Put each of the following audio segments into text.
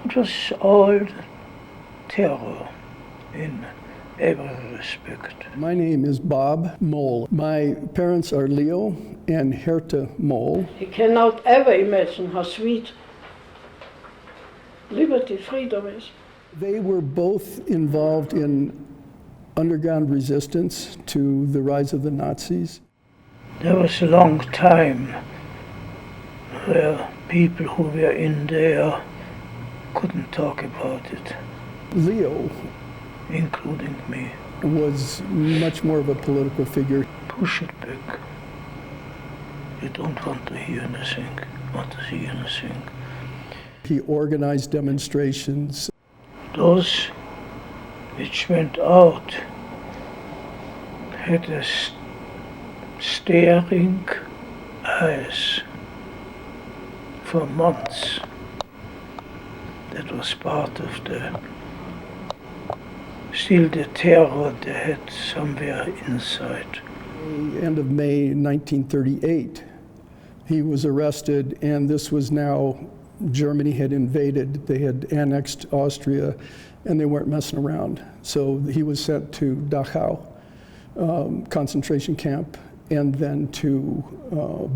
It was all terror in every respect. My name is Bob Mohl. My parents are Leo and Herta Mohl. You cannot ever imagine how sweet liberty, freedom is. They were both involved in underground resistance to the rise of the Nazis. There was a long time where people who were in there couldn't talk about it, Leo including me. was much more of a political figure. Push it back. You don't want to hear anything, want to see anything. He organized demonstrations. Those which went out had a staring eyes for months. That was part of the terror they had somewhere inside. End of May 1938, he was arrested, and this was now, Germany had invaded, they had annexed Austria, and they weren't messing around. So he was sent to Dachau concentration camp, and then to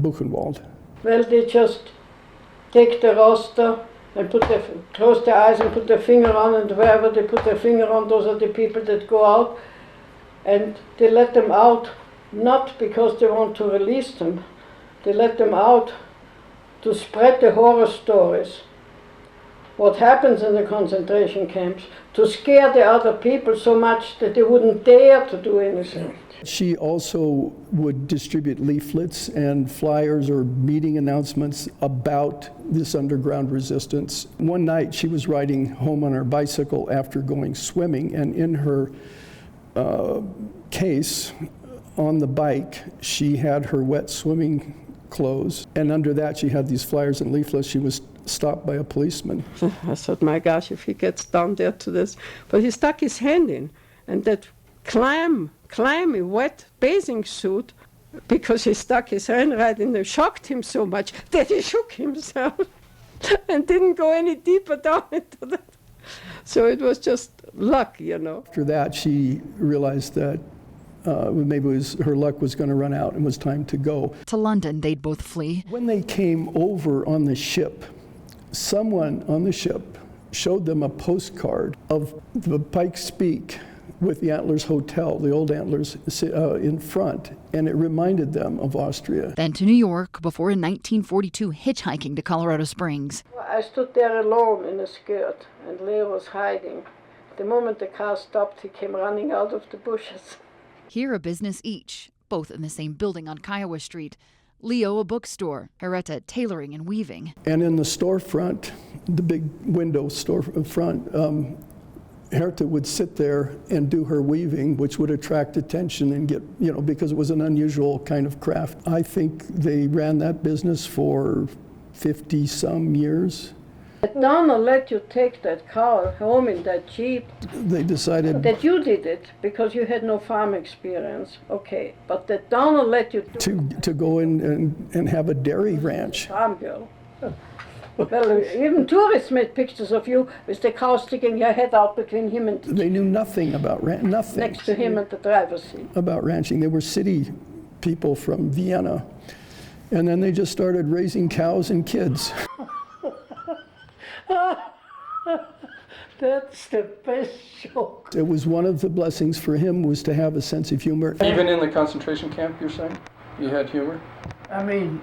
Buchenwald. Well, they just take the roster and close their eyes and put their finger on, and wherever they put their finger on, those are the people that go out, and they let them out not because they want to release them, they let them out to spread the horror stories, what happens in the concentration camps, to scare the other people so much that they wouldn't dare to do anything. She also would distribute leaflets and flyers or meeting announcements about this underground resistance. One night she was riding home on her bicycle after going swimming, and in her case on the bike she had her wet swimming clothes, and under that she had these flyers and leaflets. She was stopped by a policeman. I thought, my gosh, if he gets down there to this. But he stuck his hand in, and that clammy, wet bathing suit, because he stuck his hand right in there, shocked him so much that he shook himself and didn't go any deeper down into that. So it was just luck, you know. After that, she realized that maybe her luck was going to run out and was time to go. To London, they'd both flee. When they came over on the ship, someone on the ship showed them a postcard of the Pike's Peak with the Antlers Hotel, the old Antlers, in front, and it reminded them of Austria. Then to New York, before in 1942 hitchhiking to Colorado Springs. I stood there alone in a skirt, and Leo was hiding. The moment the car stopped, he came running out of the bushes. Here, a business each, both in the same building on Kiowa Street. Leo, a bookstore, Hereta, tailoring and weaving. And in the storefront, the big window storefront, Herta would sit there and do her weaving, which would attract attention and get, because it was an unusual kind of craft. I think they ran that business for 50-some years. But Donna let you take that car home in that Jeep. They decided that you did it because you had no farm experience, okay. But that Donna let you to go in and have a dairy ranch. Farm girl. Well, even tourists made pictures of you with the cow sticking your head out between him and... They knew nothing about nothing. Next to him at the driver's seat. About ranching. They were city people from Vienna. And then they just started raising cows and kids. That's the best joke. It was one of the blessings for him was to have a sense of humor. Even in the concentration camp, you're saying? You had humor? I mean,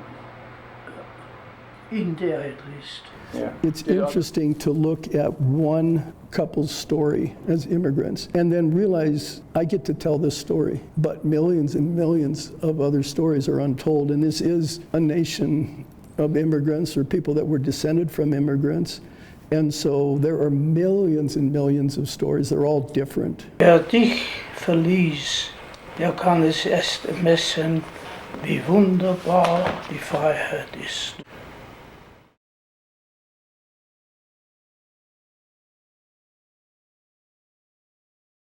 in there at least. Yeah. It's interesting to look at one couple's story as immigrants and then realize I get to tell this story, but millions and millions of other stories are untold, and this is a nation of immigrants or people that were descended from immigrants. And so there are millions and millions of stories. They're all different. Wer dich verließ, der kann es erst messen, wie wunderbar die Freiheit ist.